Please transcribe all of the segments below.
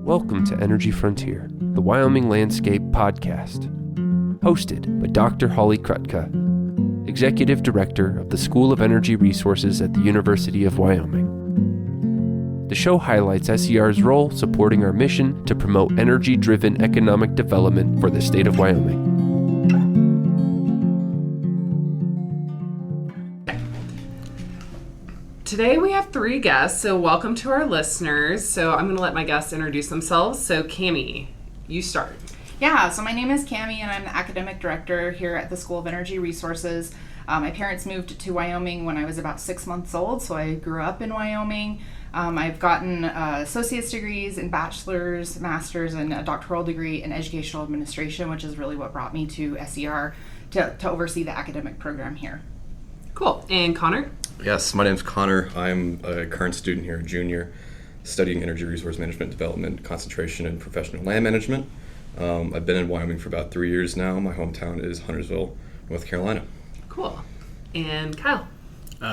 Welcome to Energy Frontier, the Wyoming Landscape Podcast, hosted by Dr. Holly Krutka, Executive Director of the School of Energy Resources at the University of Wyoming. The show highlights SER's role supporting our mission to promote energy-driven economic development for the state of Wyoming. Today we have three guests, so welcome to our listeners. So I'm going to let my guests introduce themselves. So Cammie, you start. Yeah, so my name is Cammie and I'm the Academic Director here at the School of Energy Resources. My parents moved to Wyoming when I was about 6 months old, so I grew up in Wyoming. I've gotten associate's degrees and bachelor's, master's, and a doctoral degree in educational administration, which is really what brought me to SER to oversee the academic program here. Cool. And Connor? Yes, my name's Connor. I'm a current student here, a junior, studying energy resource management development, concentration in professional land management. I've been in Wyoming for about 3 years now. My hometown is Huntersville, North Carolina. Cool. And Kyle?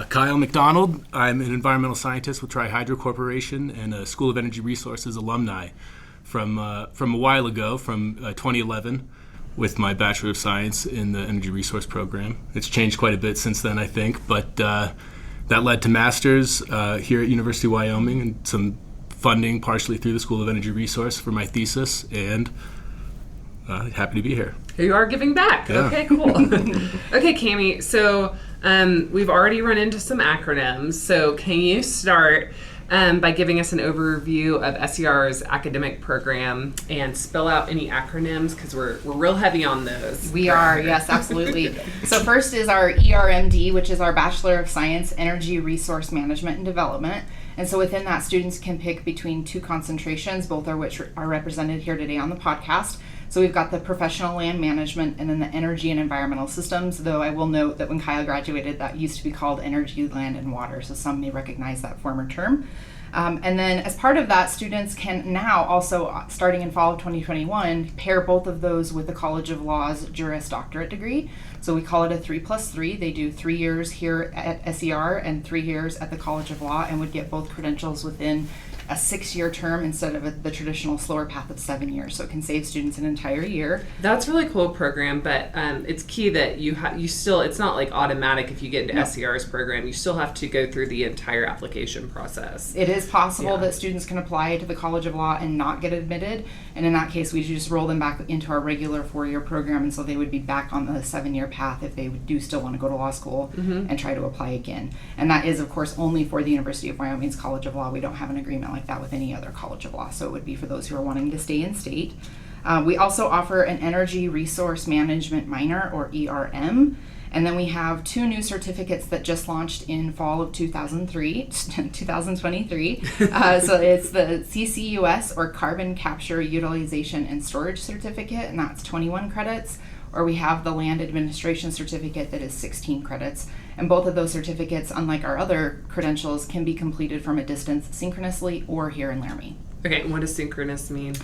Kyle McDonald. I'm an environmental scientist with Tri-Hydro Corporation and a School of Energy Resources alumni from a while ago, from 2011. With my Bachelor of Science in the Energy Resource Program. It's changed quite a bit since then, I think, but that led to Masters here at University of Wyoming and some funding partially through the School of Energy Resource for my thesis, and happy to be here. Here you are giving back. Yeah. Okay, cool. Okay, Cammie, so we've already run into some acronyms, so can you start by giving us an overview of SER's academic program and spell out any acronyms, because we're real heavy on those. We are, yes, absolutely. So first is our ERMD, which is our Bachelor of Science, Energy Resource Management and Development. And so within that, students can pick between two concentrations, both of which are represented here today on the podcast. So we've got the professional land management and then the energy and environmental systems, though I will note that when Kyle graduated, that used to be called energy, land, and water. So some may recognize that former term. And then as part of that, students can now also, starting in fall of 2021, pair both of those with the College of Law's Juris Doctorate degree. So we call it a 3+3. They do 3 years here at SER and 3 years at the College of Law and would get both credentials within a 6-year term instead of the traditional slower path of 7 years. So it can save students an entire year. That's a really cool program, but it's key that you still, it's not like automatic if you get into SER's program. You still have to go through the entire application process. It is possible that students can apply to the College of Law and not get admitted. And in that case, we just roll them back into our regular 4-year program. And so they would be back on the 7-year path if they do still want to go to law school and try to apply again. And that is, of course, only for the University of Wyoming's College of Law. We don't have an agreement like that with any other College of Law. So it would be for those who are wanting to stay in state. We also offer an Energy Resource Management minor, or ERM. And then we have 2 new certificates that just launched in fall of 2023. So it's the CCUS, or Carbon Capture, Utilization, and Storage Certificate, and that's 21 credits. Or we have the Land Administration Certificate that is 16 credits. And both of those certificates, unlike our other credentials, can be completed from a distance synchronously or here in Laramie. Okay, what does synchronous mean?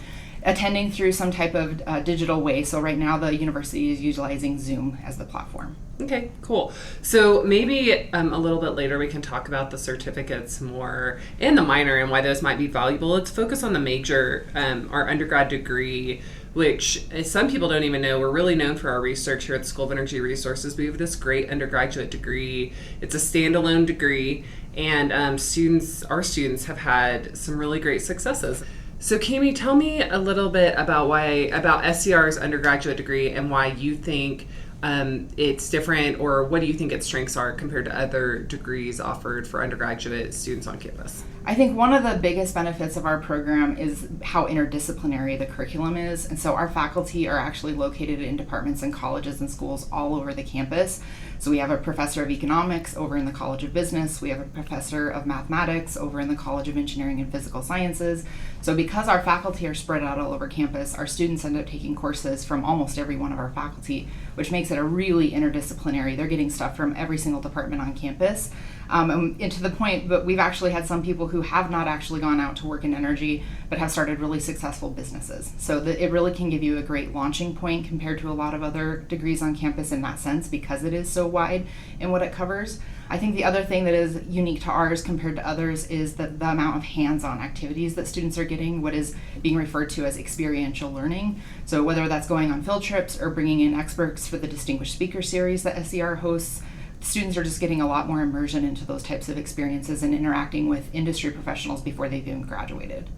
Attending through some type of digital way. So right now the university is utilizing Zoom as the platform. Okay, cool. So maybe a little bit later we can talk about the certificates more and the minor and why those might be valuable. Let's focus on the major, our undergrad degree, which some people don't even know. We're really known for our research here at the School of Energy Resources. We have this great undergraduate degree. It's a standalone degree, and our students have had some really great successes. So Cammie, tell me a little bit about SER's undergraduate degree and why you think it's different, or what do you think its strengths are compared to other degrees offered for undergraduate students on campus? I think one of the biggest benefits of our program is how interdisciplinary the curriculum is. And so our faculty are actually located in departments and colleges and schools all over the campus. So we have a professor of economics over in the College of Business. We have a professor of mathematics over in the College of Engineering and Physical Sciences. So because our faculty are spread out all over campus, our students end up taking courses from almost every one of our faculty, which makes it a really interdisciplinary. They're getting stuff from every single department on campus. And to the point, but we've actually had some people who have not actually gone out to work in energy, but have started really successful businesses. So it really can give you a great launching point compared to a lot of other degrees on campus in that sense, because it is so wide in what it covers. I think the other thing that is unique to ours compared to others is the amount of hands-on activities that students are getting, what is being referred to as experiential learning. So whether that's going on field trips or bringing in experts for the Distinguished Speaker Series that SER hosts, students are just getting a lot more immersion into those types of experiences and interacting with industry professionals before they've even graduated.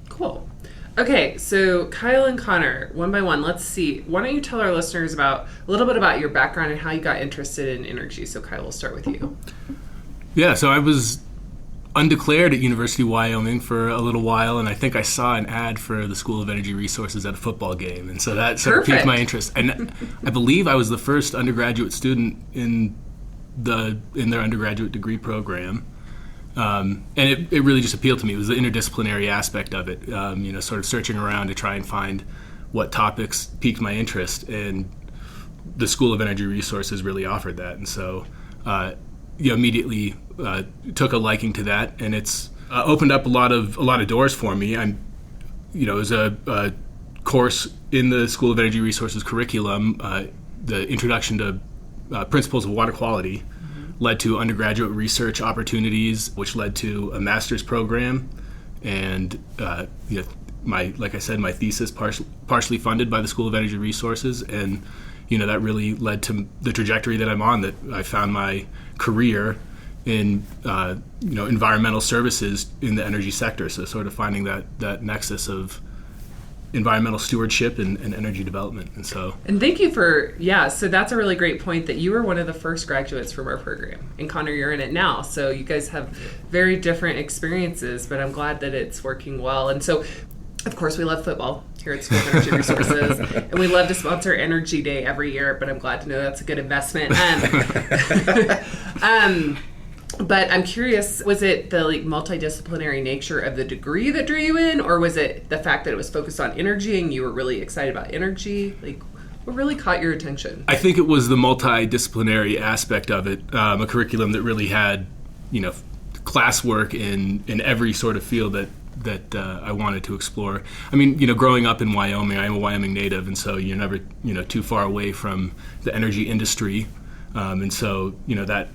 Cool. Okay, so Kyle and Connor, one by one, let's see. Why don't you tell our listeners a little bit about your background and how you got interested in energy? So Kyle, we'll start with you. Yeah, so I was undeclared at University of Wyoming for a little while, and I think I saw an ad for the School of Energy Resources at a football game, and so that sort of piqued my interest. And I believe I was the first undergraduate student in their undergraduate degree program. And it really just appealed to me. It was the interdisciplinary aspect of it, sort of searching around to try and find what topics piqued my interest, and the School of Energy Resources really offered that. And so immediately took a liking to that, and it's opened up a lot of doors for me. It was a course in the School of Energy Resources curriculum, the Introduction to Principles of Water Quality, led to undergraduate research opportunities, which led to a master's program, and my thesis partially funded by the School of Energy Resources, and that really led to the trajectory that I'm on. That I found my career in environmental services in the energy sector. So sort of finding that nexus of environmental stewardship and energy development. And thank you so that's a really great point that you were one of the first graduates from our program, and Connor, you're in it now, so you guys have very different experiences, but I'm glad that it's working well. And so of course we love football here at School of Energy Resources, and we love to sponsor Energy Day every year, but I'm glad to know that's a good investment. But I'm curious, was it the multidisciplinary nature of the degree that drew you in, or was it the fact that it was focused on energy and you were really excited about energy? What really caught your attention? I think it was the multidisciplinary aspect of it, a curriculum that really had, classwork in every sort of field that I wanted to explore. I mean, growing up in Wyoming, I'm a Wyoming native, and so you're never, too far away from the energy industry, and so that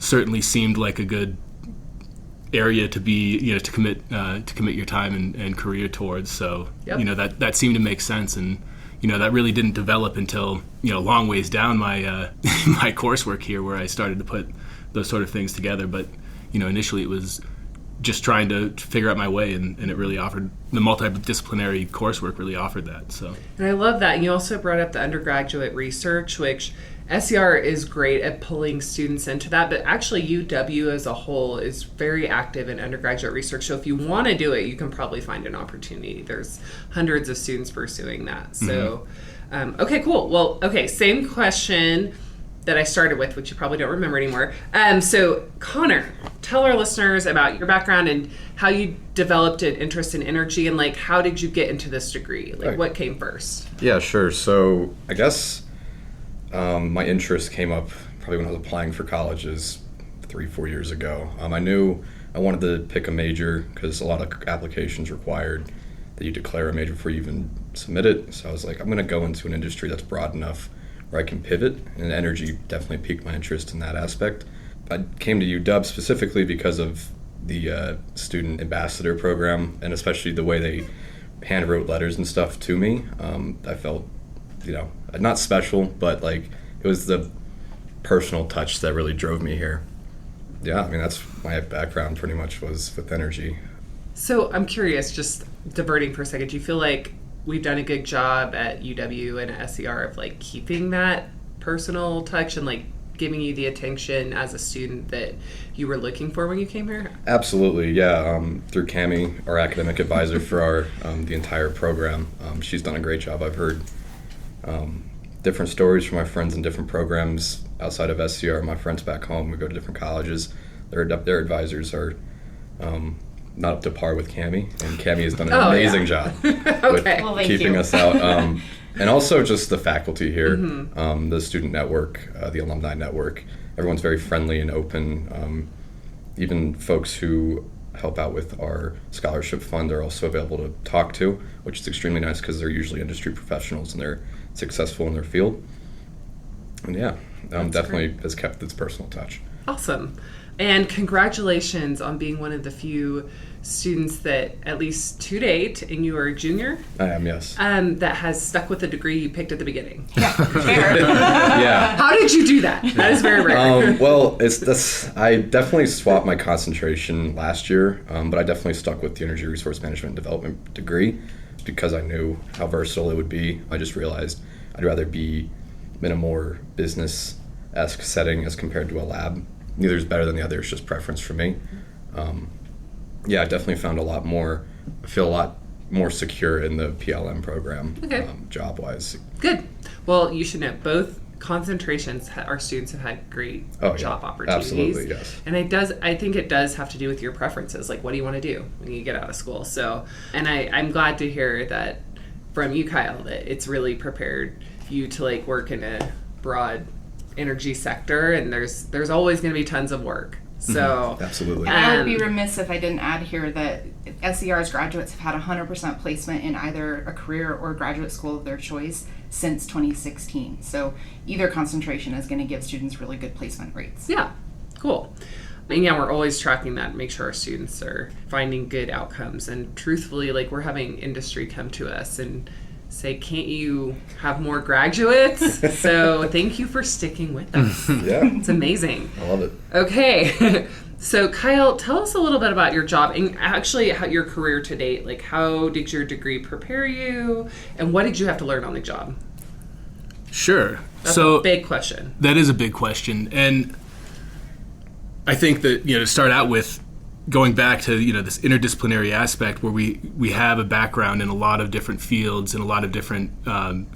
certainly seemed like a good area to be, to commit your time and career towards. So, yep. That seemed to make sense, and that really didn't develop until a long ways down my my coursework here, where I started to put those sort of things together. But initially it was just trying to figure out my way, and it really offered, the multidisciplinary coursework really offered that. So, and I love that. And you also brought up the undergraduate research, which SER is great at pulling students into that, but actually UW as a whole is very active in undergraduate research. So if you want to do it, you can probably find an opportunity. There's hundreds of students pursuing that. So, okay, cool. Well, okay, same question that I started with, which you probably don't remember anymore. So Connor, tell our listeners about your background and how you developed an interest in energy, and how did you get into this degree? What came first? Yeah, sure. So I guess my interest came up probably when I was applying for colleges 3-4 years ago. I knew I wanted to pick a major because a lot of applications required that you declare a major before you even submit it. So I was like, I'm going to go into an industry that's broad enough where I can pivot, and energy definitely piqued my interest in that aspect. I came to UW specifically because of the student ambassador program, and especially the way they hand wrote letters and stuff to me. I felt not special, but it was the personal touch that really drove me here. Yeah, I mean, that's my background pretty much, was with energy. So I'm curious, just diverting for a second, do you feel like we've done a good job at UW and at SER of keeping that personal touch and giving you the attention as a student that you were looking for when you came here? Absolutely, yeah. Through Cami, our academic advisor for our the entire program, she's done a great job. I've heard different stories from my friends in different programs outside of SCR. My friends back home, we go to different colleges. Their advisors are not up to par with Cami, and Cami has done an amazing job with keeping us out. And also just the faculty here, the student network, the alumni network. Everyone's very friendly and open. Even folks who help out with our scholarship fund are also available to talk to, which is extremely nice because they're usually industry professionals and they're successful in their field. And definitely has kept its personal touch. Awesome. And congratulations on being one of the few students that, at least to date, and you are a junior? I am, yes. That has stuck with the degree you picked at the beginning. Yeah, fair. Yeah. How did you do that? That is very rare. Well, I definitely swapped my concentration last year, but I definitely stuck with the Energy Resource Management and Development degree because I knew how versatile it would be. I just realized I'd rather be in a more business-esque setting as compared to a lab. Neither is better than the other. It's just preference for me. I definitely found I feel a lot more secure in the PLM program, job-wise. Good. Well, you should know both concentrations, our students have had great job opportunities. Absolutely, yes. And I think it does have to do with your preferences. Like, what do you want to do when you get out of school? So, and I'm glad to hear that from you, Kyle, that it's really prepared you to like work in a broad energy sector, and there's always going to be tons of work. So absolutely. And I would be remiss if I didn't add here that SER's graduates have had 100% placement in either a career or graduate school of their choice since 2016. So either concentration is going to give students really good placement rates. Yeah, cool. And yeah, we're always tracking that, make sure our students are finding good outcomes. And truthfully, like, we're having industry come to us and say, can't you have more graduates? So thank you for sticking with us. Yeah. It's amazing. I love it. Okay. So Kyle, tell us a little bit about your job and actually how your career to date. Like, how did your degree prepare you, and what did you have to learn on the job? Sure. That's so a big question. That is a big question. And I think that, to start out with, going back to this interdisciplinary aspect where we have a background in a lot of different fields and a lot of different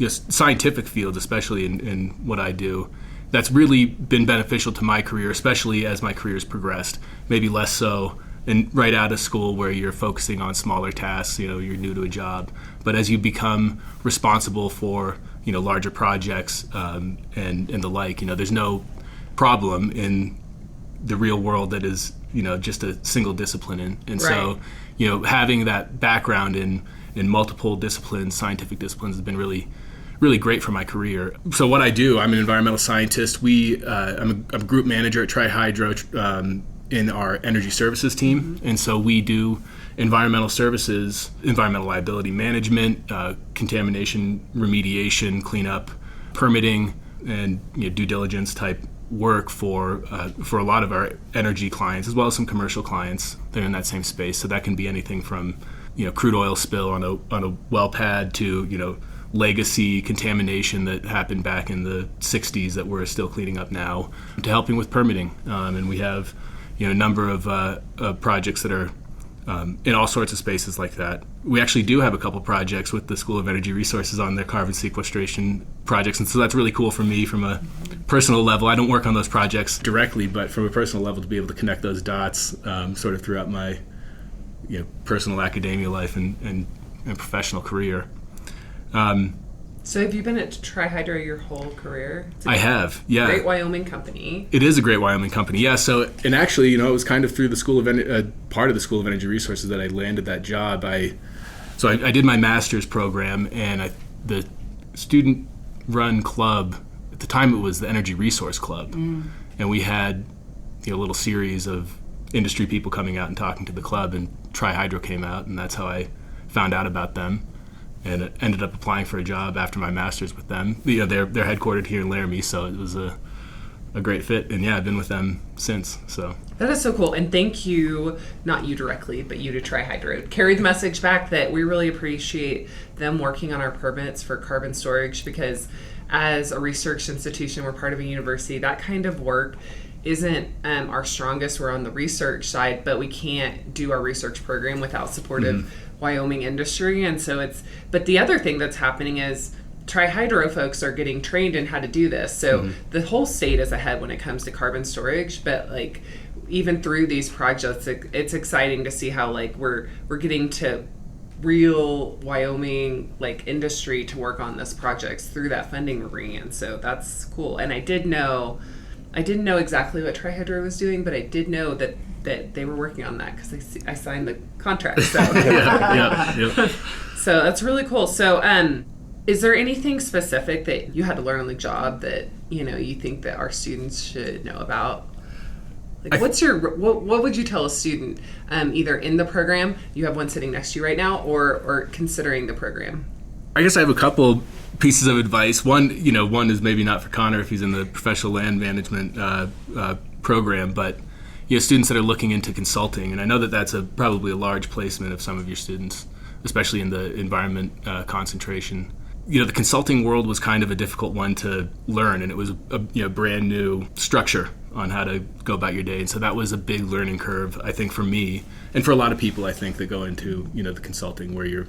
scientific fields, especially in what I do, that's really been beneficial to my career, especially as my career has progressed. Maybe less so right out of school where you're focusing on smaller tasks, you're new to a job. But as you become responsible for larger projects and the like, there's no problem in the real world that is just a single discipline. And right. So, having that background in multiple disciplines, scientific disciplines, has been really, really great for my career. So what I do, I'm an environmental scientist. I'm a group manager at Tri-Hydro in our energy services team. And so we do environmental services, environmental liability management, contamination remediation, cleanup, permitting, and due diligence type work for a lot of our energy clients, as well as some commercial clients that are in that same space. So that can be anything from crude oil spill on a well pad to legacy contamination that happened back in the 60s that we're still cleaning up now, to helping with permitting. And we have a number of projects that are in all sorts of spaces like that. We actually do have a couple projects with the School of Energy Resources on their carbon sequestration projects, and so that's really cool for me from a personal level. I don't work on those projects directly, but from a personal level, to be able to connect those dots sort of throughout my personal academia life and professional career. So have you been at Tri-Hydro your whole career? I have, yeah. Great Wyoming company. It is a great Wyoming company, yeah. So, and actually, it was kind of through the part of the School of Energy Resources that I landed that job. I did my master's program, and the student-run club, at the time it was the Energy Resource Club, and we had a little series of industry people coming out and talking to the club, and Tri-Hydro came out, and that's how I found out about them. And ended up applying for a job after my master's with them. They're headquartered here in Laramie, so it was a great fit. And yeah, I've been with them since. So that is so cool. And thank you, not you directly, but you to Tri-Hydro. Carry the message back that we really appreciate them working on our permits for carbon storage, because as a research institution, we're part of a university. That kind of work isn't our strongest. We're on the research side, but we can't do our research program without support of Wyoming industry. And so but the other thing that's happening is Tri-Hydro folks are getting trained in how to do this. So the whole state is ahead when it comes to carbon storage, but like even through these projects, it's exciting to see how like we're getting to real Wyoming like industry to work on this projects through that funding ring. And so that's cool. And I didn't know exactly what Tri-Hydro was doing, but I did know that they were working on that because I signed the contract. So. yeah. So that's really cool. So is there anything specific that you had to learn on the job that you think that our students should know about? Like, what would you tell a student, either in the program, you have one sitting next to you right now, or considering the program? I guess I have a couple pieces of advice. One is maybe not for Connor if he's in the professional land management program, but students that are looking into consulting, and I know that that's probably a large placement of some of your students, especially in the environment concentration. The consulting world was kind of a difficult one to learn, and it was a brand new structure on how to go about your day, and so that was a big learning curve, I think, for me and for a lot of people, I think, that go into the consulting where you're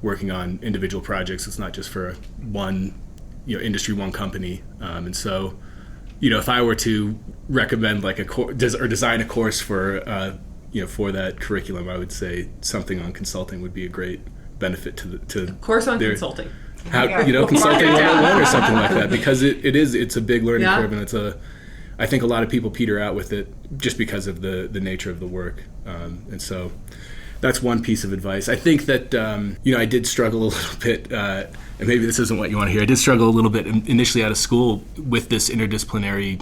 working on individual projects. It's not just for one industry, one company, and so if I were to recommend like or design a course for for that curriculum, I would say something on consulting would be a great benefit to course on consulting. Consulting 101 or something like that, because it's a big learning curve, and I think a lot of people peter out with it just because of the nature of the work, and so that's one piece of advice. I think that I did struggle a little bit, and maybe this isn't what you want to hear. I did struggle a little bit initially out of school with this interdisciplinary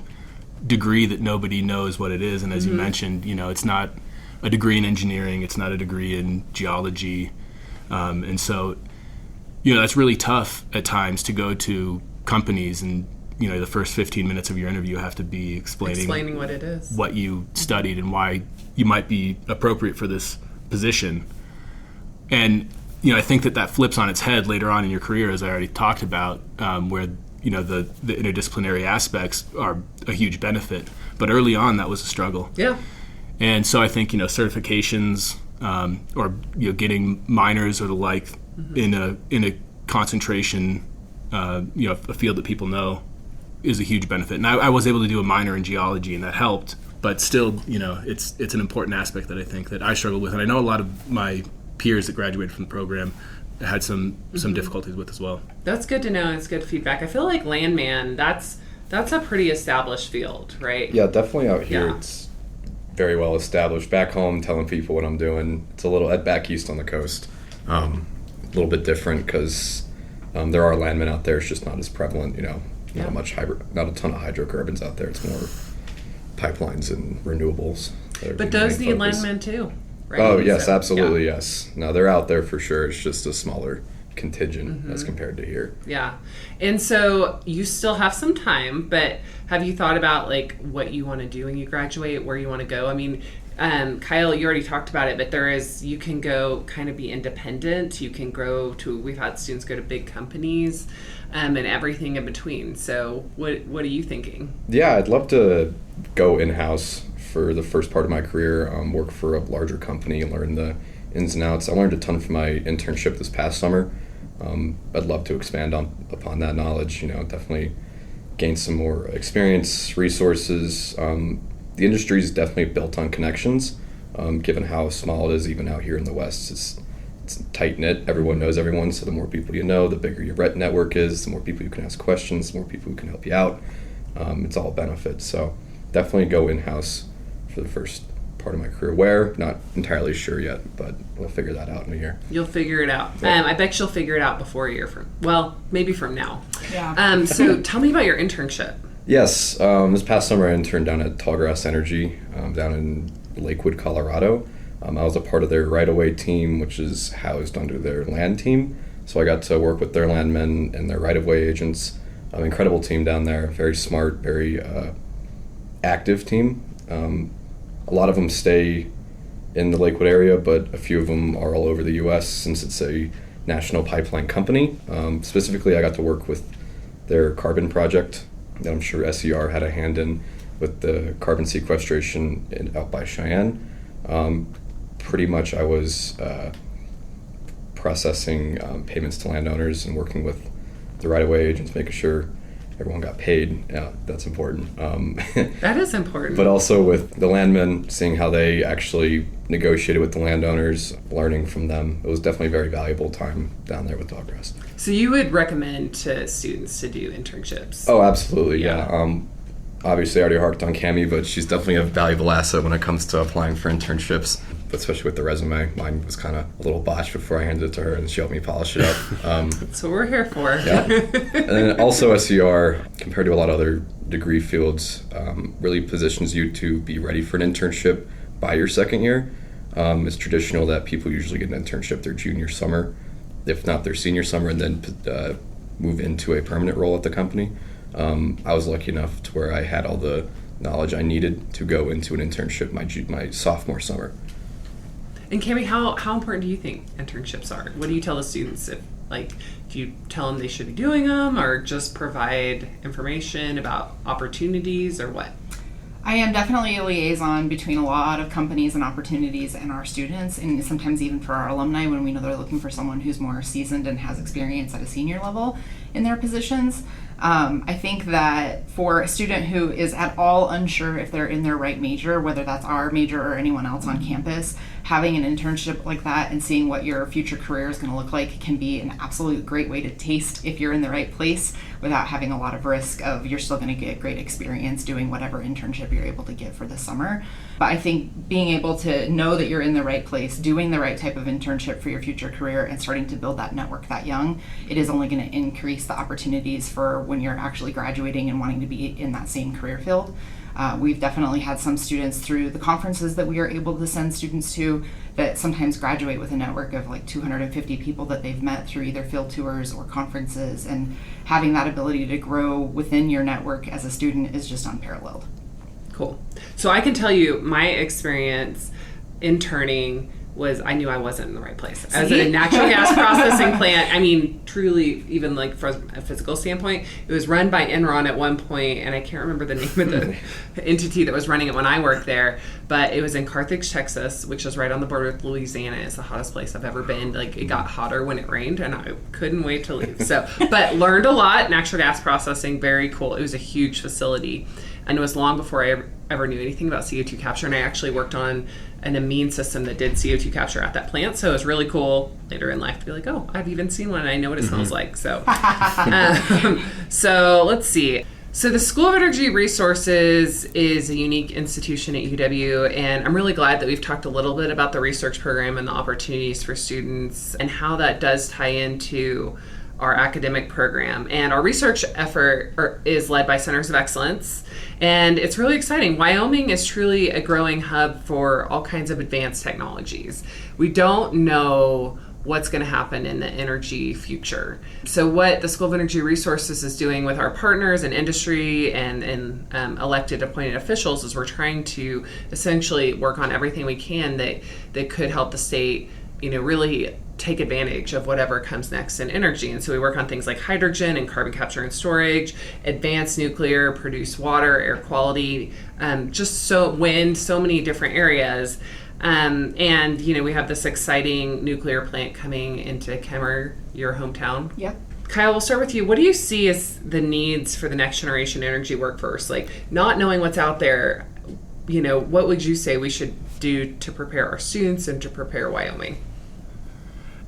degree that nobody knows what it is, and as you mentioned, it's not a degree in engineering, it's not a degree in geology, and so that's really tough at times to go to companies and the first 15 minutes of your interview have to be explaining what it is, what you studied, and why you might be appropriate for this position. And I think that flips on its head later on in your career, as I already talked about, where the interdisciplinary aspects are a huge benefit, but early on that was a struggle. Yeah. And so I think certifications or getting minors or the like in a concentration, a field that people know, is a huge benefit. And I was able to do a minor in geology, and that helped. But still, it's an important aspect that I think that I struggled with, and I know a lot of my peers that graduated from the program had some difficulties with as well. That's good to know. It's good feedback. I feel like landman, that's a pretty established field, right? Yeah, definitely out here it's very well established. Back home, telling people what I'm doing, it's a little back east on the coast, a little bit different because there are landmen out there. It's just not as prevalent, not a ton of hydrocarbons out there. It's more pipelines and renewables. But those need landmen too, right? Oh, yes, absolutely, yes. No, they're out there for sure. It's just a smaller contingent as compared to here. Yeah. And so you still have some time, but have you thought about like what you want to do when you graduate, where you want to go? I mean, Kyle, you already talked about it, but you can go kind of be independent. You can we've had students go to big companies and everything in between. So what are you thinking? Yeah, I'd love to go in-house for the first part of my career, work for a larger company and learn the ins and outs. I learned a ton from my internship this past summer. I'd love to expand upon that knowledge, definitely gain some more experience, resources. The industry is definitely built on connections, given how small it is even out here in the West. It's tight-knit. Everyone knows everyone, so the more people you know, the bigger your network is, the more people you can ask questions, the more people who can help you out. It's all a benefit. So definitely go in-house for the first part of my career. Where? Not entirely sure yet, but we'll figure that out in a year. You'll figure it out. Yeah. I bet you'll figure it out before a year maybe from now. Yeah. So tell me about your internship. Yes. This past summer I interned down at Tallgrass Energy down in Lakewood, Colorado. I was a part of their right-of-way team, which is housed under their land team. So I got to work with their landmen and their right-of-way agents. Incredible team down there, very smart, very active team. A lot of them stay in the Lakewood area, but a few of them are all over the U.S. since it's a national pipeline company. Specifically, I got to work with their carbon project that I'm sure SER had a hand in with the carbon sequestration out by Cheyenne. Pretty much I was processing payments to landowners and working with the right-of-way agents, making sure everyone got paid. Yeah, that's important. That is important. But also with the landmen, seeing how they actually negotiated with the landowners, learning from them. It was definitely a very valuable time down there with Tallgrass. So you would recommend to students to do internships? Oh, absolutely, yeah. Obviously, I already harked on Cami, but she's definitely a valuable asset when it comes to applying for internships, especially with the resume. Mine was kind of a little botched before I handed it to her, and she helped me polish it up. That's what we're here for. Yeah. And then also SER, compared to a lot of other degree fields really positions you to be ready for an internship by your second year. It's traditional that people usually get an internship their junior summer, if not their senior summer, and then move into a permanent role at the company. I was lucky enough to where I had all the knowledge I needed to go into an internship my sophomore summer. And Cami, how important do you think internships are? What do you tell the students? Do you tell them they should be doing them, or just provide information about opportunities, or what? I am definitely a liaison between a lot of companies and opportunities and our students, and sometimes even for our alumni when we know they're looking for someone who's more seasoned and has experience at a senior level in their positions. I think that for a student who is at all unsure if they're in their right major, whether that's our major or anyone else on campus, having an internship like that and seeing what your future career is going to look like can be an absolute great way to taste if you're in the right place without having a lot of risk of you're still going to get great experience doing whatever internship you're able to get for the summer. But I think being able to know that you're in the right place, doing the right type of internship for your future career and starting to build that network that young, it is only going to increase the opportunities for when you're actually graduating and wanting to be in that same career field. We've definitely had some students through the conferences that we are able to send students to that sometimes graduate with a network of like 250 people that they've met through either field tours or conferences, and having that ability to grow within your network as a student is just unparalleled. Cool. So I can tell you my experience interning was I knew I wasn't in the right place. As a natural gas processing plant, I mean, truly, even like from a physical standpoint, it was run by Enron at one point, and I can't remember the name of the entity that was running it when I worked there, but it was in Carthage, Texas, which is right on the border with Louisiana. It's the hottest place I've ever been. Like, it got hotter when it rained, and I couldn't wait to leave. So, but learned a lot. Natural gas processing, very cool. It was a huge facility, and it was long before I ever knew anything about CO2 capture, and I actually worked on an amine system that did CO2 capture at that plant. So it was really cool later in life to be like, oh, I've even seen one and I know what it smells like. So, so let's see. So the School of Energy Resources is a unique institution at UW, and I'm really glad that we've talked a little bit about the research program and the opportunities for students and how that does tie into our academic program. And our research effort is led by Centers of Excellence, and it's really exciting. Wyoming is truly a growing hub for all kinds of advanced technologies. We don't know what's going to happen in the energy future. So what the School of Energy Resources is doing with our partners and industry and elected appointed officials is we're trying to essentially work on everything we can that could help the state, really take advantage of whatever comes next in energy. And so we work on things like hydrogen and carbon capture and storage, advanced nuclear, produced water, air quality, wind, so many different areas. And we have this exciting nuclear plant coming into Kemmer, your hometown. Yep. Kyle, we'll start with you. What do you see as the needs for the next generation energy workforce? Like, not knowing what's out there, what would you say we should do to prepare our students and to prepare Wyoming?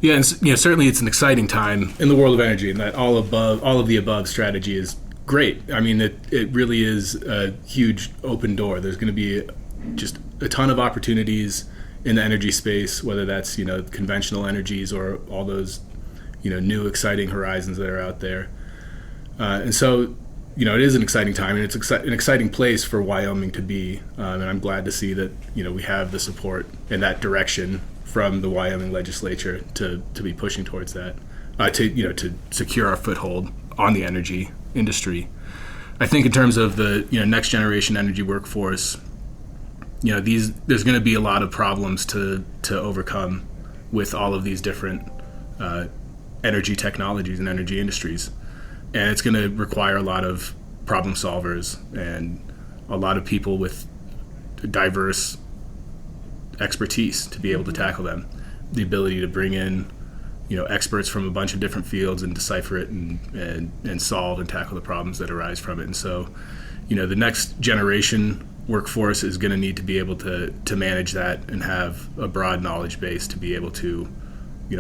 Yeah, and certainly it's an exciting time in the world of energy, and that all of the above strategy is great. I mean, it really is a huge open door. There's going to be just a ton of opportunities in the energy space, whether that's conventional energies or all those new exciting horizons that are out there. And so it is an exciting time, and it's an exciting place for Wyoming to be. And I'm glad to see that we have the support in that direction from the Wyoming legislature to be pushing towards that, to secure our foothold on the energy industry. I think in terms of the next generation energy workforce, there's going to be a lot of problems to overcome with all of these different energy technologies and energy industries, and it's going to require a lot of problem solvers and a lot of people with diverse expertise to be able to tackle them. The ability to bring in experts from a bunch of different fields and decipher it and solve and tackle the problems that arise from it. And so the next generation workforce is going to need to be able to manage that and have a broad knowledge base to be able to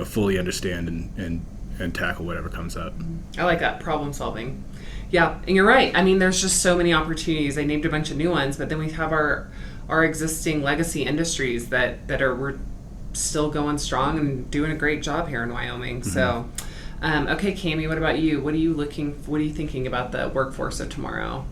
fully understand and tackle whatever comes up. I like that, problem solving. Yeah, and you're right. I mean, there's just so many opportunities. I named a bunch of new ones, but then we have our existing legacy industries that we're still going strong and doing a great job here in Wyoming. Mm-hmm. So, okay, Cami, what about you? What are you thinking about the workforce of tomorrow?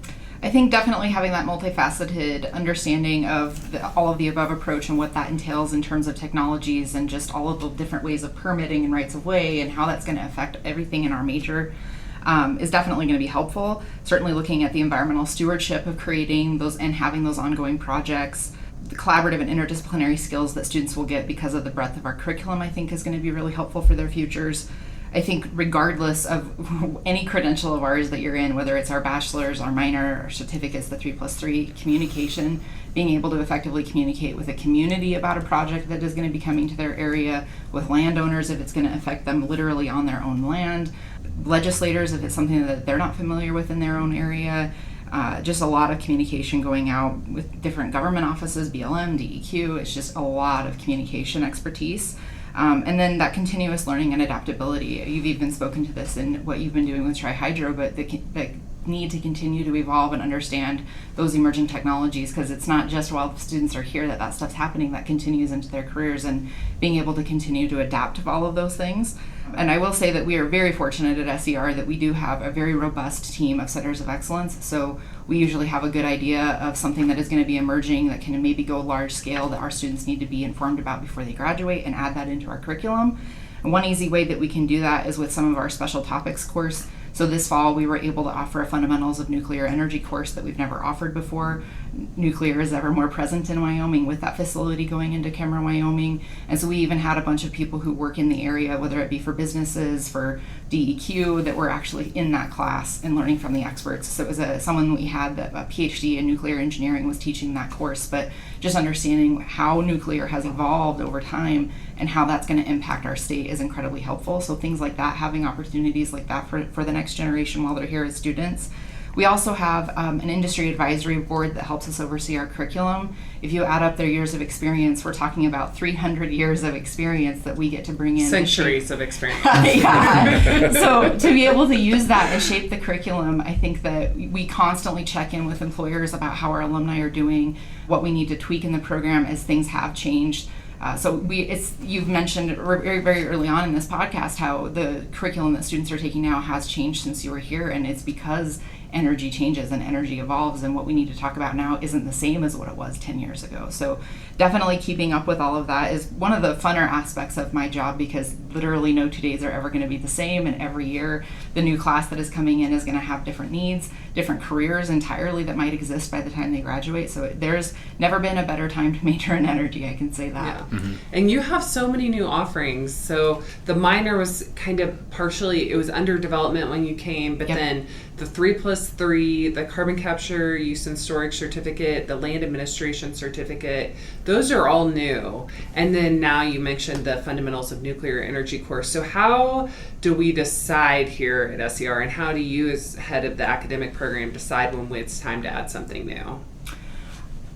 I think definitely having that multifaceted understanding of all of the above approach and what that entails in terms of technologies and just all of the different ways of permitting and rights of way and how that's going to affect everything in our major is definitely going to be helpful. Certainly looking at the environmental stewardship of creating those and having those ongoing projects, the collaborative and interdisciplinary skills that students will get because of the breadth of our curriculum, I think is going to be really helpful for their futures. I think regardless of any credential of ours that you're in, whether it's our bachelor's, our minor, our certificates, the 3+3, communication, being able to effectively communicate with a community about a project that is going to be coming to their area, with landowners if it's going to affect them literally on their own land, legislators if it's something that they're not familiar with in their own area, just a lot of communication going out with different government offices, BLM, DEQ. It's just a lot of communication expertise. And then that continuous learning and adaptability. You've even spoken to this in what you've been doing with Tri-Hydro, but the need to continue to evolve and understand those emerging technologies, because it's not just while students are here that stuff's happening, that continues into their careers, and being able to continue to adapt to all of those things. And I will say that we are very fortunate at SER that we do have a very robust team of centers of excellence. So we usually have a good idea of something that is going to be emerging that can maybe go large scale that our students need to be informed about before they graduate, and add that into our curriculum. And one easy way that we can do that is with some of our special topics course. So this fall we were able to offer a Fundamentals of Nuclear Energy course that we've never offered before. Nuclear is ever more present in Wyoming with that facility going into Cameron, Wyoming. And so we even had a bunch of people who work in the area, whether it be for businesses, for DEQ, that were actually in that class and learning from the experts. So it was someone we had that a PhD in nuclear engineering was teaching that course, but just understanding how nuclear has evolved over time and how that's going to impact our state is incredibly helpful. So things like that, having opportunities like that for the next generation while they're here as students. We also have an industry advisory board that helps us oversee our curriculum. If you add up their years of experience, we're talking about 300 years of experience that we get to bring in. Centuries of experience. Yeah. So to be able to use that and shape the curriculum, I think that we constantly check in with employers about how our alumni are doing, what we need to tweak in the program as things have changed. You've mentioned very, very early on in this podcast how the curriculum that students are taking now has changed since you were here, and it's because energy changes and energy evolves, and what we need to talk about now isn't the same as what it was 10 years ago. So definitely keeping up with all of that is one of the funner aspects of my job, because literally no 2 days are ever going to be the same, and every year the new class that is coming in is going to have different needs, different careers entirely that might exist by the time they graduate. So there's never been a better time to major in energy, I can say that. Yeah. Mm-hmm. And you have so many new offerings. So the minor was kind of partially, it was under development when you came, but then the 3+3, the carbon capture use and storage certificate, the land administration certificate, those are all new. And then now you mentioned the fundamentals of nuclear energy course. So how do we decide here at SER, and how do you as head of the academic program decide when it's time to add something new?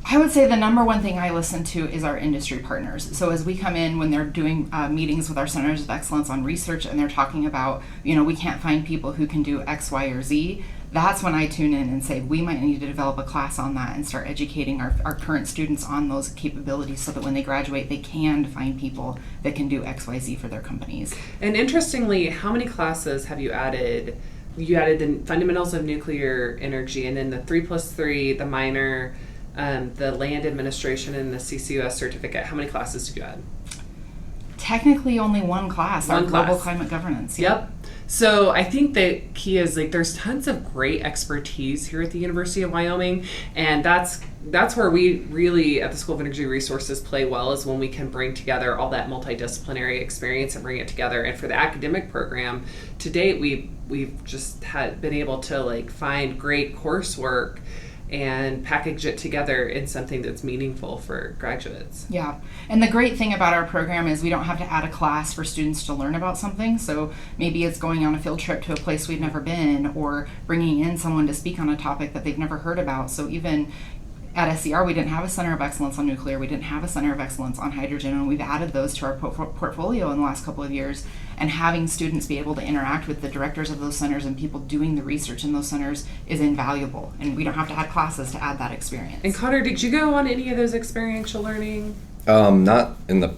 I would say the number one thing I listen to is our industry partners. So as we come in, when they're doing meetings with our centers of excellence on research, and they're talking about, we can't find people who can do X, Y, or Z, that's when I tune in and say, we might need to develop a class on that and start educating our current students on those capabilities so that when they graduate, they can find people that can do X, Y, Z for their companies. And interestingly, how many classes have you added? You added the fundamentals of nuclear energy, and then the 3+3, the minor, the land administration, and the CCUS certificate. How many classes did you add? Technically only one class, our global climate governance. Yep. So I think the key is there's tons of great expertise here at the University of Wyoming, and that's where we really at the School of Energy Resources play well, is when we can bring together all that multidisciplinary experience and bring it together. And for the academic program, to date we've just been able to find great coursework and package it together in something that's meaningful for graduates. Yeah, and the great thing about our program is we don't have to add a class for students to learn about something. So maybe it's going on a field trip to a place we've never been, or bringing in someone to speak on a topic that they've never heard about. So even at SER, we didn't have a Center of Excellence on nuclear, we didn't have a Center of Excellence on hydrogen, and we've added those to our portfolio in the last couple of years. And having students be able to interact with the directors of those centers and people doing the research in those centers is invaluable. And we don't have to add classes to add that experience. And Connor, did you go on any of those experiential learning? Not in the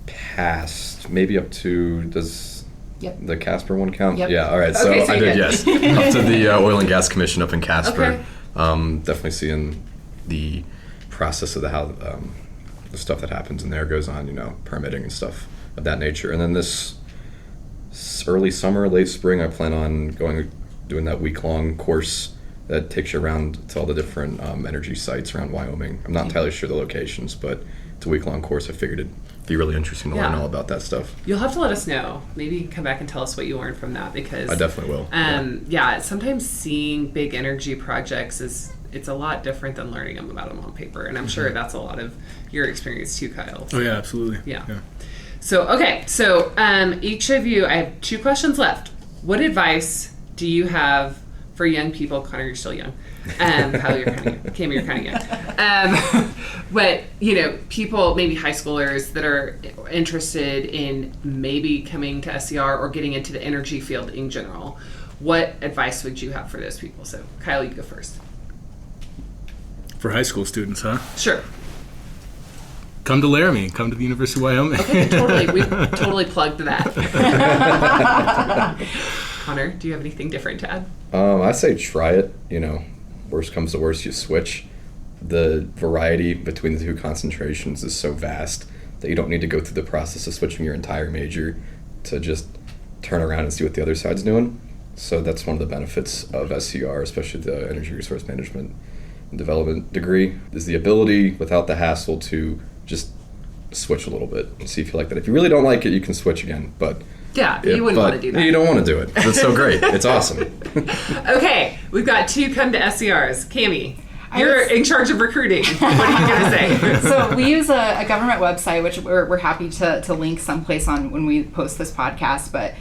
past. Maybe up to, does the Casper one count? Yep. Yeah, all right. Okay, So I did, yes. Up to the Oil and Gas Commission up in Casper. Okay. Definitely seeing the process of how the stuff that happens in there goes on, permitting and stuff of that nature. And then this early summer, late spring, I plan on doing that week-long course that takes you around to all the different energy sites around Wyoming. I'm not entirely sure the locations, but it's a week-long course. I figured it'd be really interesting to learn all about that stuff. You'll have to let us know. Maybe you can come back and tell us what you learned from that, because I definitely will. Sometimes seeing big energy projects it's a lot different than learning about them on paper, and I'm sure that's a lot of your experience too, Kyle. Oh yeah, absolutely. Yeah. So each of you, I have 2 questions left. What advice do you have for young people? Connor, you're still young. Kyle, you're kind of young. Cam, you're kind of young. But, people, maybe high schoolers that are interested in maybe coming to SCR or getting into the energy field in general, what advice would you have for those people? So, Kyle, you go first. For high school students, huh? Sure. Come to Laramie. Come to the University of Wyoming. Okay, totally. We've totally plugged that. Connor, do you have anything different to add? I say try it. Worst comes to worst, you switch. The variety between the 2 concentrations is so vast that you don't need to go through the process of switching your entire major to just turn around and see what the other side's doing. So that's one of the benefits of SCR, especially the Energy Resource Management and Development degree, is the ability, without the hassle, to just switch a little bit and see if you like that. If you really don't like it, you can switch again, but you wouldn't want to do that. You don't want to do it. It's so great. It's awesome. Okay, we've got 2 come to SCRs. Cammie, you're in charge of recruiting. What are you going to say? So we use a government website, which we're happy to link someplace on when we post this podcast, but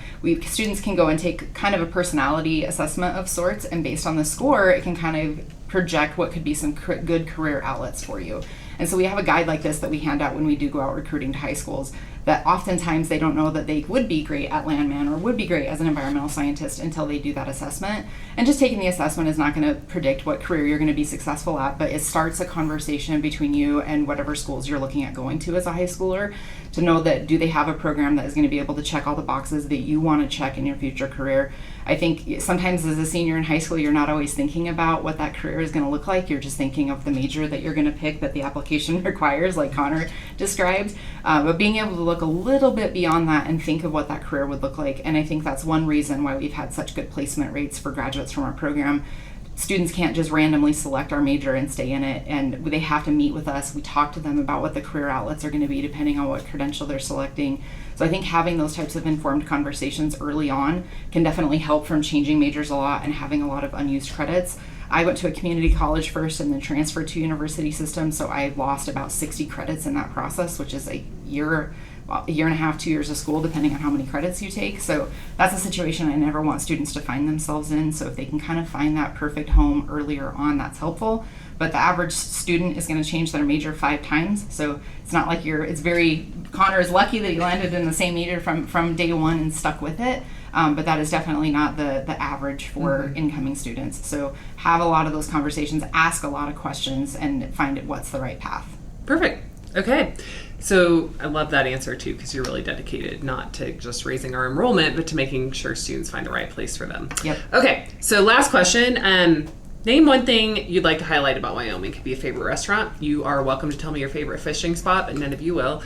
students can go and take kind of a personality assessment of sorts, and based on the score, it can kind of project what could be some good career outlets for you. And so we have a guide like this that we hand out when we do go out recruiting to high schools, that oftentimes they don't know that they would be great at landman or would be great as an environmental scientist until they do that assessment. And just taking the assessment is not going to predict what career you're going to be successful at, but it starts a conversation between you and whatever schools you're looking at going to as a high schooler, to know that do they have a program that is going to be able to check all the boxes that you want to check in your future career. I think sometimes as a senior in high school, you're not always thinking about what that career is going to look like. You're just thinking of the major that you're going to pick that the application requires, like Connor described. But being able to look a little bit beyond that and think of what that career would look like. And I think that's one reason why we've had such good placement rates for graduates from our program. Students can't just randomly select our major and stay in it, and they have to meet with us. We talk to them about what the career outlets are going to be depending on what credential they're selecting. So I think having those types of informed conversations early on can definitely help from changing majors a lot and having a lot of unused credits. I went to a community college first and then transferred to university system, so I lost about 60 credits in that process, which is a year and a half, 2 years of school, depending on how many credits you take. So that's a situation I never want students to find themselves in. So if they can kind of find that perfect home earlier on, that's helpful. But the average student is going to change their major 5 times. So it's not like Connor is lucky that he landed in the same major from day one and stuck with it. But that is definitely not the average for incoming students. So have a lot of those conversations, ask a lot of questions, and find what's the right path. Perfect. Okay. So I love that answer too, because you're really dedicated not to just raising our enrollment, but to making sure students find the right place for them. Yep. Okay. So last question. Name one thing you'd like to highlight about Wyoming. It could be a favorite restaurant. You are welcome to tell me your favorite fishing spot, but none of you will.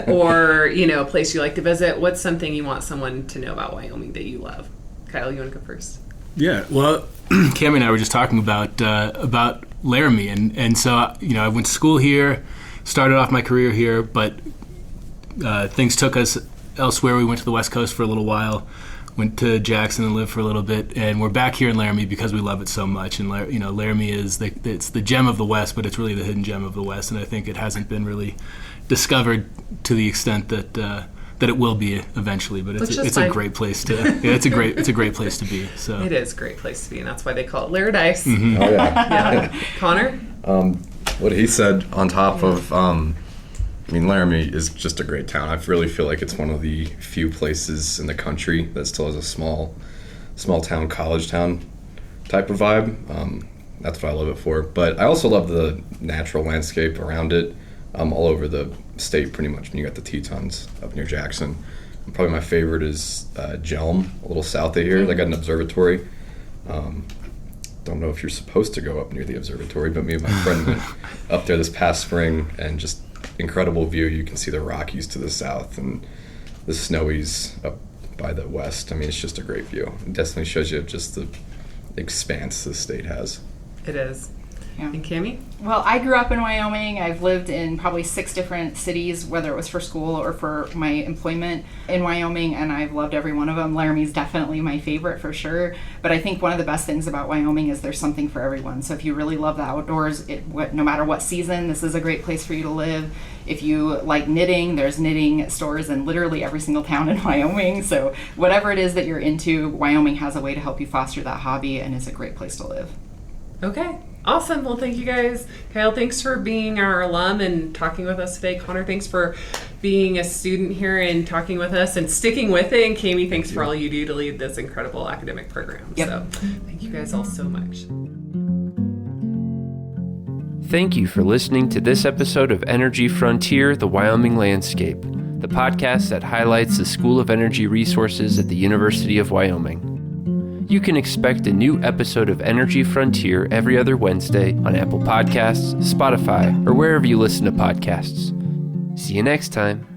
Or, a place you like to visit. What's something you want someone to know about Wyoming that you love? Kyle, you want to go first? Yeah, well, Cammie and I were just talking about Laramie, and so I went to school here, started off my career here, but things took us elsewhere. We went to the West Coast for a little while, went to Jackson and lived for a little bit, and we're back here in Laramie because we love it so much. And Laramie is it's the gem of the West, but it's really the hidden gem of the West, and I think it hasn't been really discovered to the extent that it will be eventually. But it's a great place to it's a great place to be. So it is a great place to be, and that's why they call it Laradise. Mm-hmm. Oh yeah. Connor? What he said on top of Laramie is just a great town. I really feel like it's one of the few places in the country that still has a small town, college town type of vibe. That's what I love it for. But I also love the natural landscape around it, all over the state pretty much. You got the Tetons up near Jackson. And probably my favorite is Jelm, a little south of here. They got an observatory. don't know if you're supposed to go up near the observatory, but me and my friend went up there this past spring, and just incredible view. You can see the Rockies to the south and the Snowies up by the west. I mean, it's just a great view. It definitely shows you just the expanse the state has. It is. Yeah. And Cammie? Well, I grew up in Wyoming. I've lived in probably 6 different cities, whether it was for school or for my employment in Wyoming, and I've loved every one of them. Laramie's definitely my favorite for sure, but I think one of the best things about Wyoming is there's something for everyone. So if you really love the outdoors, no matter what season, this is a great place for you to live. If you like knitting, there's knitting stores in literally every single town in Wyoming. So whatever it is that you're into, Wyoming has a way to help you foster that hobby, and is a great place to live. Okay. Awesome. Well, thank you guys. Kyle, thanks for being our alum and talking with us today. Connor, thanks for being a student here and talking with us and sticking with it. And Cammie, thanks for all you do to lead this incredible academic program. Yep. So thank you guys all so much. Thank you for listening to this episode of Energy Frontier, the Wyoming Landscape, the podcast that highlights the School of Energy Resources at the University of Wyoming. You can expect a new episode of Energy Frontier every other Wednesday on Apple Podcasts, Spotify, or wherever you listen to podcasts. See you next time.